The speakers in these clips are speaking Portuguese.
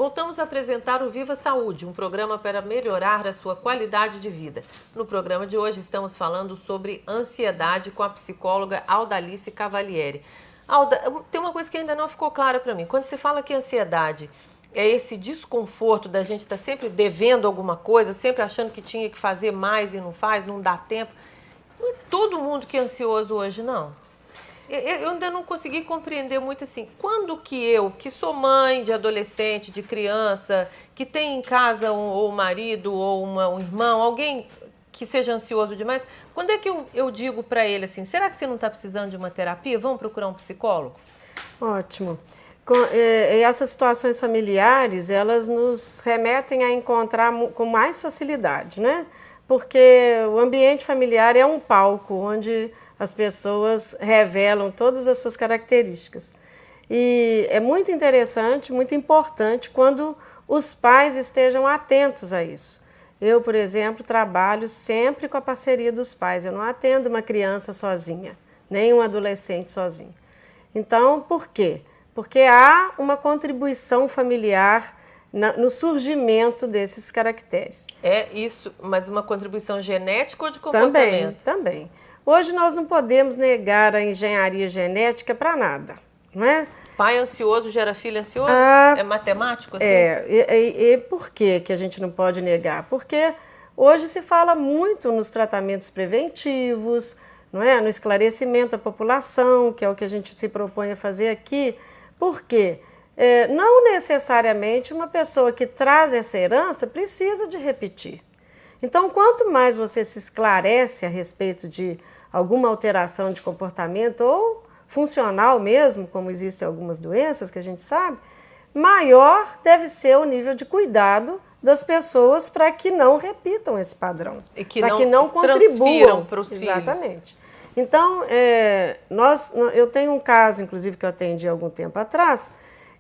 voltamos a apresentar o Viva Saúde, um programa para melhorar a sua qualidade de vida. No programa de hoje estamos falando sobre ansiedade com a psicóloga Aldalice Cavalieri. Alda, tem uma coisa que ainda não ficou clara para mim. Quando se fala que ansiedade é esse desconforto da gente estar sempre devendo alguma coisa, sempre achando que tinha que fazer mais e não faz, não dá tempo. Não é todo mundo que é ansioso hoje, não. Eu ainda não consegui compreender muito assim, quando que eu, que sou mãe de adolescente, de criança, que tem em casa ou um marido ou um irmão, alguém que seja ansioso demais, quando é que eu digo para ele assim, será que você não está precisando de uma terapia? Vamos procurar um psicólogo? Ótimo. Essas situações familiares, elas nos remetem a encontrar com mais facilidade, né? Porque o ambiente familiar é um palco onde as pessoas revelam todas as suas características. E é muito interessante, muito importante quando os pais estejam atentos a isso. Eu, por exemplo, trabalho sempre com a parceria dos pais. Eu não atendo uma criança sozinha, nem um adolescente sozinho. Então, por quê? Porque há uma contribuição familiar no surgimento desses caracteres. É isso, mas uma contribuição genética ou de comportamento? Também. Hoje nós não podemos negar a engenharia genética para nada, não é? Pai ansioso gera filho ansioso? É matemático assim? E por que a gente não pode negar? Porque hoje se fala muito nos tratamentos preventivos, não é? No esclarecimento da população, que é o que a gente se propõe a fazer aqui. Por quê? Não necessariamente uma pessoa que traz essa herança precisa de repetir. Então, quanto mais você se esclarece a respeito de alguma alteração de comportamento ou funcional mesmo, como existem algumas doenças que a gente sabe, maior deve ser o nível de cuidado das pessoas para que não repitam esse padrão. E que não contribuam para os filhos. Exatamente. Então, eu tenho um caso, inclusive, que eu atendi há algum tempo atrás,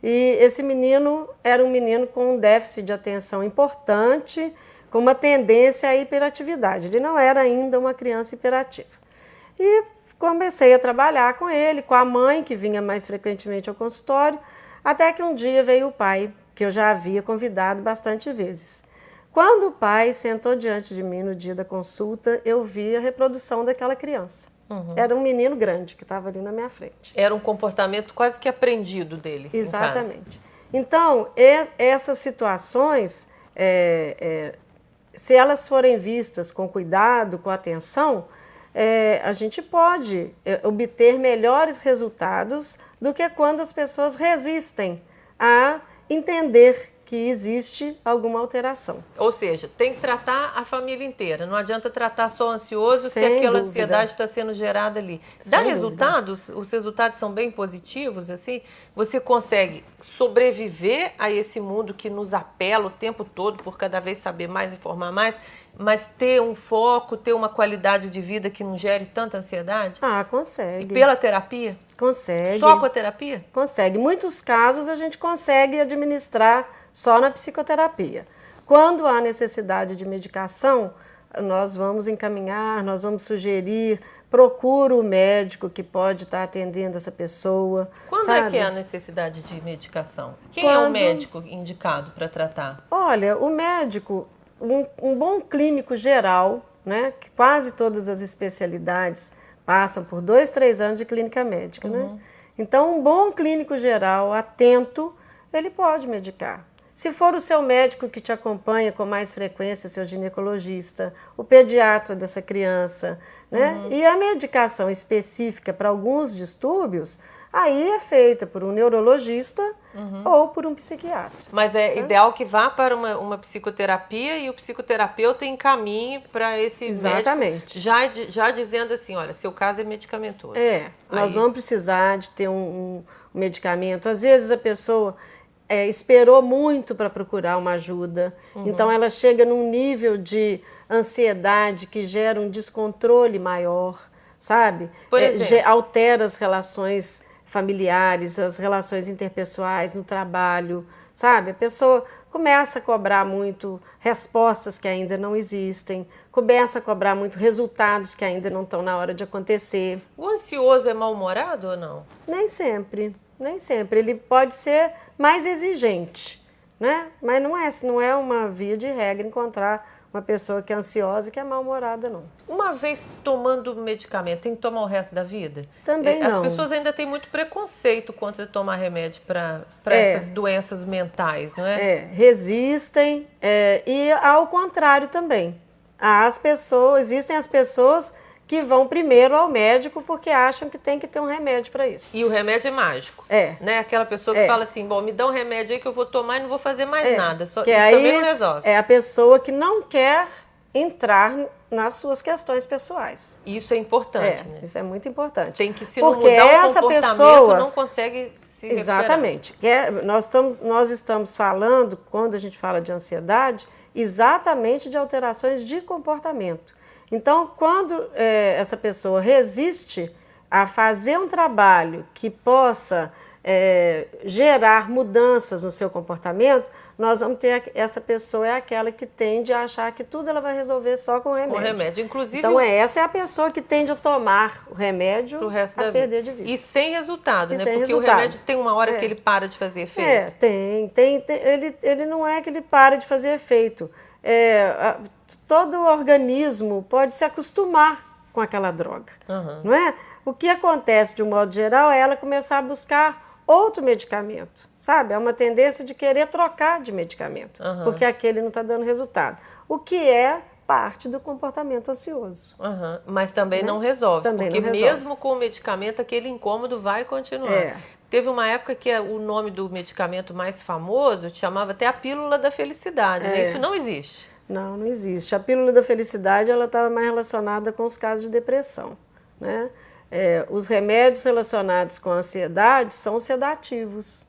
e esse menino era um menino com um déficit de atenção importante, com uma tendência à hiperatividade. Ele não era ainda uma criança hiperativa. E comecei a trabalhar com ele, com a mãe, que vinha mais frequentemente ao consultório, até que um dia veio o pai, que eu já havia convidado bastante vezes. Quando o pai sentou diante de mim no dia da consulta, eu vi a reprodução daquela criança. Era um menino grande que estava ali na minha frente. Era um comportamento quase que aprendido dele. Exatamente. Então, essas situações, se elas forem vistas com cuidado, com atenção, a gente pode obter melhores resultados do que quando as pessoas resistem a entender que existe alguma alteração. Ou seja, tem que tratar a família inteira. Não adianta tratar só o ansioso se Sem aquela dúvida. Ansiedade está sendo gerada ali. Dá resultados? Os resultados são bem positivos, assim? Você consegue sobreviver a esse mundo que nos apela o tempo todo por cada vez saber mais, informar mais, mas ter um foco, ter uma qualidade de vida que não gere tanta ansiedade? Consegue. E pela terapia? Consegue. Só com a terapia? Consegue. Em muitos casos a gente consegue administrar só na psicoterapia. Quando há necessidade de medicação, nós vamos encaminhar, nós vamos sugerir, procura o médico que pode estar atendendo essa pessoa. Quando é que é a necessidade de medicação? Quem é o médico indicado para tratar? Olha, o médico, um bom clínico geral, né, que quase todas as especialidades passam por 2, 3 anos de clínica médica, né? Então, um bom clínico geral, atento, ele pode medicar. Se for o seu médico que te acompanha com mais frequência, seu ginecologista, o pediatra dessa criança, né? E a medicação específica para alguns distúrbios, aí é feita por um neurologista ou por um psiquiatra. Mas é ideal que vá para uma psicoterapia e o psicoterapeuta encaminhe para esse médico, já dizendo assim, olha, seu caso é medicamentoso. Nós vamos precisar de ter um medicamento. Às vezes a pessoa esperou muito para procurar uma ajuda, então ela chega num nível de ansiedade que gera um descontrole maior, sabe? Por exemplo? Altera as relações familiares, as relações interpessoais no trabalho, sabe? A pessoa começa a cobrar muito respostas que ainda não existem, começa a cobrar muito resultados que ainda não estão na hora de acontecer. O ansioso é mal-humorado ou não? Nem sempre, nem sempre. Ele pode ser mais exigente, né? Mas não é uma via de regra encontrar uma pessoa que é ansiosa e que é mal-humorada, não. Uma vez tomando medicamento, tem que tomar o resto da vida? Também As não. pessoas ainda têm muito preconceito contra tomar remédio para essas doenças mentais, não é? Resistem e ao contrário também. Existem as pessoas que vão primeiro ao médico porque acham que tem que ter um remédio para isso. E o remédio é mágico. Né? Aquela pessoa que fala assim, bom, me dá um remédio aí que eu vou tomar e não vou fazer mais nada. Isso também não resolve. É a pessoa que não quer entrar nas suas questões pessoais. Isso é importante, né? Isso é muito importante. Tem que, se não mudar o comportamento, não consegue se recuperar. Exatamente. Nós estamos falando, quando a gente fala de ansiedade, exatamente de alterações de comportamento. Então, quando essa pessoa resiste a fazer um trabalho que possa gerar mudanças no seu comportamento, nós vamos ter essa pessoa é aquela que tende a achar que tudo ela vai resolver só com o remédio. Com remédio, inclusive. Então essa é a pessoa que tende a tomar o remédio a perder de vista. E sem resultado, né? Sem Porque resultado. o remédio tem uma hora que ele para de fazer efeito. Ele não é que ele para de fazer efeito. Todo organismo pode se acostumar com aquela droga, não é? O que acontece de um modo geral é ela começar a buscar outro medicamento, sabe? É uma tendência de querer trocar de medicamento, porque aquele não está dando resultado. O que é parte do comportamento ansioso. Mas também não resolve, porque mesmo com o medicamento, aquele incômodo vai continuar. Teve uma época que o nome do medicamento mais famoso chamava até a pílula da felicidade, né? Isso não existe. Não existe. A pílula da felicidade ela estava mais relacionada com os casos de depressão, né? Os remédios relacionados com a ansiedade são sedativos.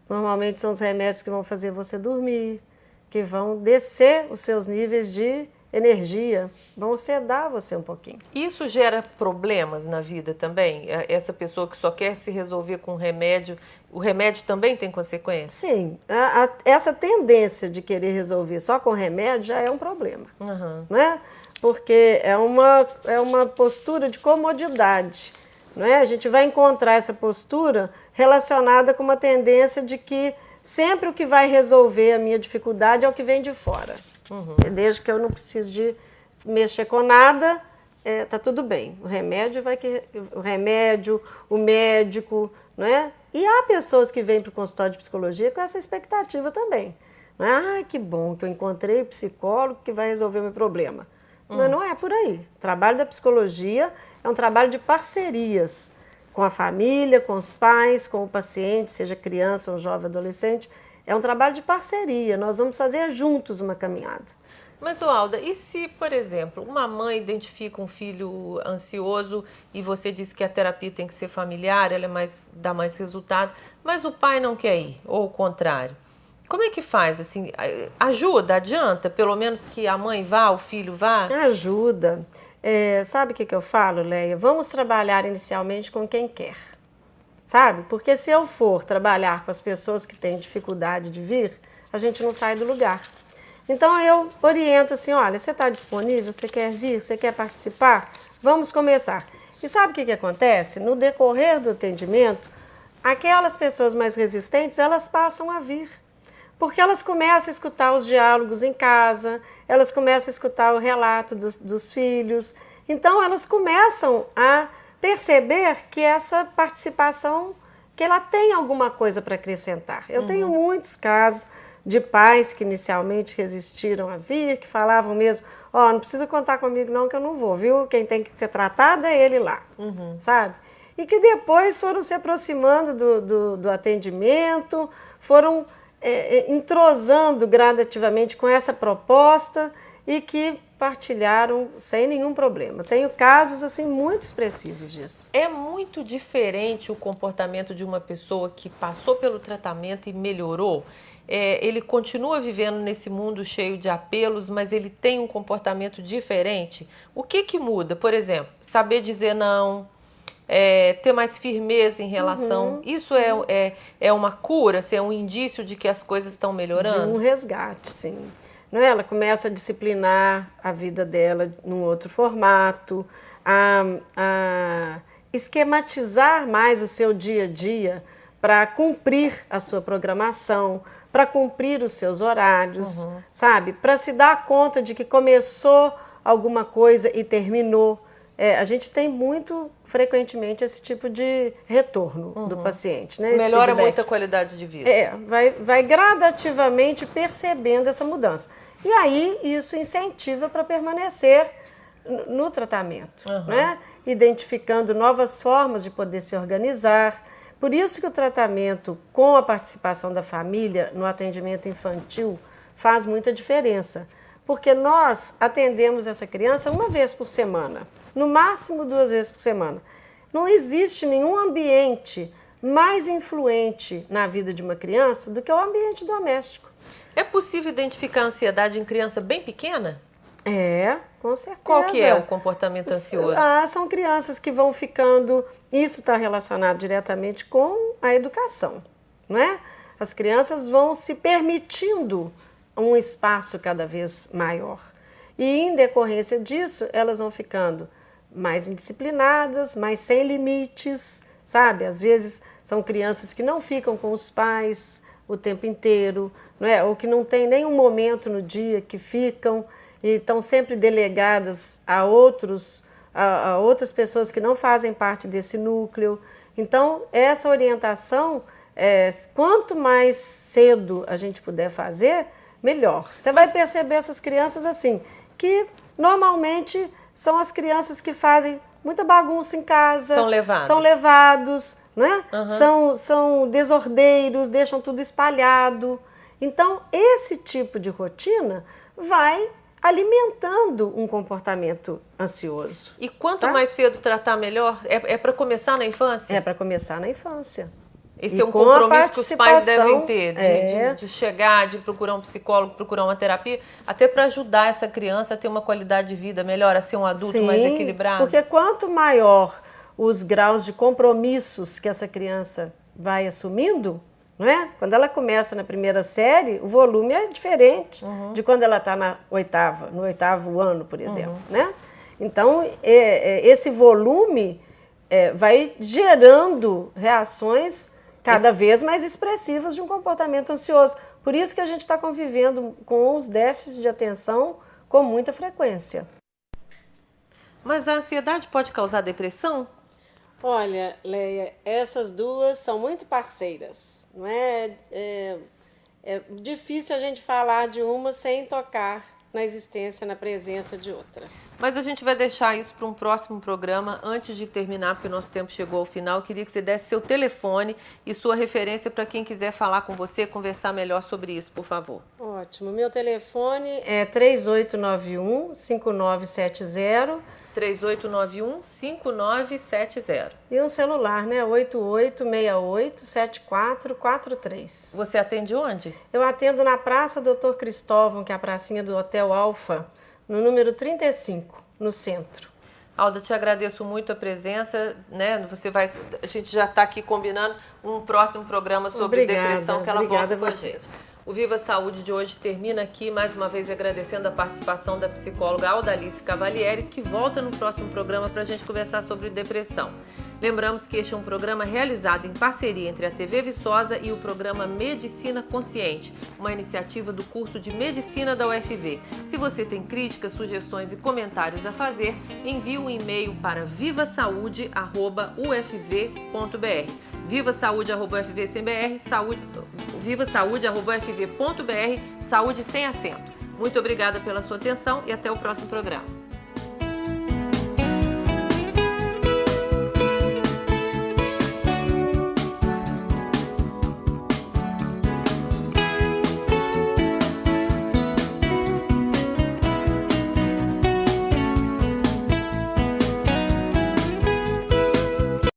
Normalmente são os remédios que vão fazer você dormir, que vão descer os seus níveis de energia, vão sedar você um pouquinho. Isso gera problemas na vida também? Essa pessoa que só quer se resolver com remédio, o remédio também tem consequências? Sim, essa tendência de querer resolver só com remédio já é um problema, né? Porque é uma postura de comodidade, não é? A gente vai encontrar essa postura relacionada com uma tendência de que sempre o que vai resolver a minha dificuldade é o que vem de fora. Desde que eu não preciso de mexer com nada, tá tudo bem. O remédio, o médico, não é? E há pessoas que vêm para o consultório de psicologia com essa expectativa também. Não é? Que bom que eu encontrei o psicólogo que vai resolver o meu problema. Mas não é por aí. O trabalho da psicologia é um trabalho de parcerias com a família, com os pais, com o paciente, seja criança ou jovem adolescente. É um trabalho de parceria, nós vamos fazer juntos uma caminhada. Mas, Alda, e se, por exemplo, uma mãe identifica um filho ansioso e você diz que a terapia tem que ser familiar, ela dá mais resultado, mas o pai não quer ir, ou o contrário? Como é que faz? Assim, ajuda, adianta? Pelo menos que a mãe vá, o filho vá? Ajuda. Sabe o que eu falo, Leia? Vamos trabalhar inicialmente com quem quer. Sabe? Porque se eu for trabalhar com as pessoas que têm dificuldade de vir, a gente não sai do lugar. Então eu oriento assim, olha, você está disponível? Você quer vir? Você quer participar? Vamos começar. E sabe o que acontece? No decorrer do atendimento, aquelas pessoas mais resistentes, elas passam a vir. Porque elas começam a escutar os diálogos em casa, elas começam a escutar o relato dos filhos. Então elas começam a perceber que essa participação, que ela tem alguma coisa para acrescentar. Eu tenho muitos casos de pais que inicialmente resistiram a vir, que falavam mesmo, não precisa contar comigo não que eu não vou, viu? Quem tem que ser tratado é ele lá, sabe? E que depois foram se aproximando do atendimento, foram entrosando gradativamente com essa proposta e que partilharam sem nenhum problema. Tenho casos assim muito expressivos disso. É muito diferente o comportamento de uma pessoa que passou pelo tratamento e melhorou? Ele continua vivendo nesse mundo cheio de apelos, mas ele tem um comportamento diferente? O que muda? Por exemplo, saber dizer não, ter mais firmeza em relação... Isso é uma cura? É um indício de que as coisas estão melhorando? De um resgate, sim. Não é? Ela começa a disciplinar a vida dela num outro formato, a esquematizar mais o seu dia a dia para cumprir a sua programação, para cumprir os seus horários, sabe? Para se dar conta de que começou alguma coisa e terminou. A gente tem muito frequentemente esse tipo de retorno do paciente, né? Melhora muito a qualidade de vida. Vai gradativamente percebendo essa mudança. E aí isso incentiva para permanecer no tratamento, né? Identificando novas formas de poder se organizar. Por isso que o tratamento com a participação da família no atendimento infantil faz muita diferença. Porque nós atendemos essa criança uma vez por semana, no máximo 2 vezes por semana. Não existe nenhum ambiente mais influente na vida de uma criança do que o ambiente doméstico. É possível identificar a ansiedade em criança bem pequena? Com certeza. Qual que é o comportamento ansioso? São crianças que vão ficando... Isso está relacionado diretamente com a educação, não é? As crianças vão se permitindo um espaço cada vez maior. E, em decorrência disso, elas vão ficando mais indisciplinadas, mais sem limites, sabe? Às vezes, são crianças que não ficam com os pais o tempo inteiro, não é? Ou que não tem nenhum momento no dia que ficam e estão sempre delegadas a outras pessoas que não fazem parte desse núcleo. Então, essa orientação, quanto mais cedo a gente puder fazer, melhor. Você vai perceber essas crianças assim, que normalmente são as crianças que fazem muita bagunça em casa. São levados, né? São desordeiros, deixam tudo espalhado. Então, esse tipo de rotina vai alimentando um comportamento ansioso. E quanto mais cedo tratar, melhor? É para começar na infância? É para começar na infância. Esse é um compromisso que os pais devem ter, de chegar, de procurar um psicólogo, procurar uma terapia, até para ajudar essa criança a ter uma qualidade de vida melhor, a ser um adulto mais equilibrado. Porque quanto maior os graus de compromissos que essa criança vai assumindo, não é? Quando ela começa na primeira série, o volume é diferente de quando ela está no 8º ano, por exemplo, né? Então, esse volume vai gerando reações cada vez mais expressivas de um comportamento ansioso. Por isso que a gente está convivendo com os déficits de atenção com muita frequência. Mas a ansiedade pode causar depressão? Olha, Leia, essas duas são muito parceiras, não é? É difícil a gente falar de uma sem tocar na existência, na presença de outra. Mas a gente vai deixar isso para um próximo programa. Antes de terminar, porque o nosso tempo chegou ao final, eu queria que você desse seu telefone e sua referência para quem quiser falar com você, conversar melhor sobre isso, por favor. Ótimo. Meu telefone é 3891-5970. 3891-5970. E um celular, né? 8868-7443. Você atende onde? Eu atendo na Praça Dr. Cristóvão, que é a pracinha do Hotel Alfa, no número 35, no centro. Alda, te agradeço muito a presença, né? A gente já está aqui combinando um próximo programa sobre depressão, que ela volta com a gente. O Viva Saúde de hoje termina aqui, mais uma vez agradecendo a participação da psicóloga Audalice Cavalieri, que volta no próximo programa para a gente conversar sobre depressão. Lembramos que este é um programa realizado em parceria entre a TV Viçosa e o programa Medicina Consciente, uma iniciativa do curso de Medicina da UFV. Se você tem críticas, sugestões e comentários a fazer, envie um e-mail para vivasaude@ufv.br. vivasaude@ufv.br, vivasaude@ufv.br, saúde sem acento. Muito obrigada pela sua atenção e até o próximo programa.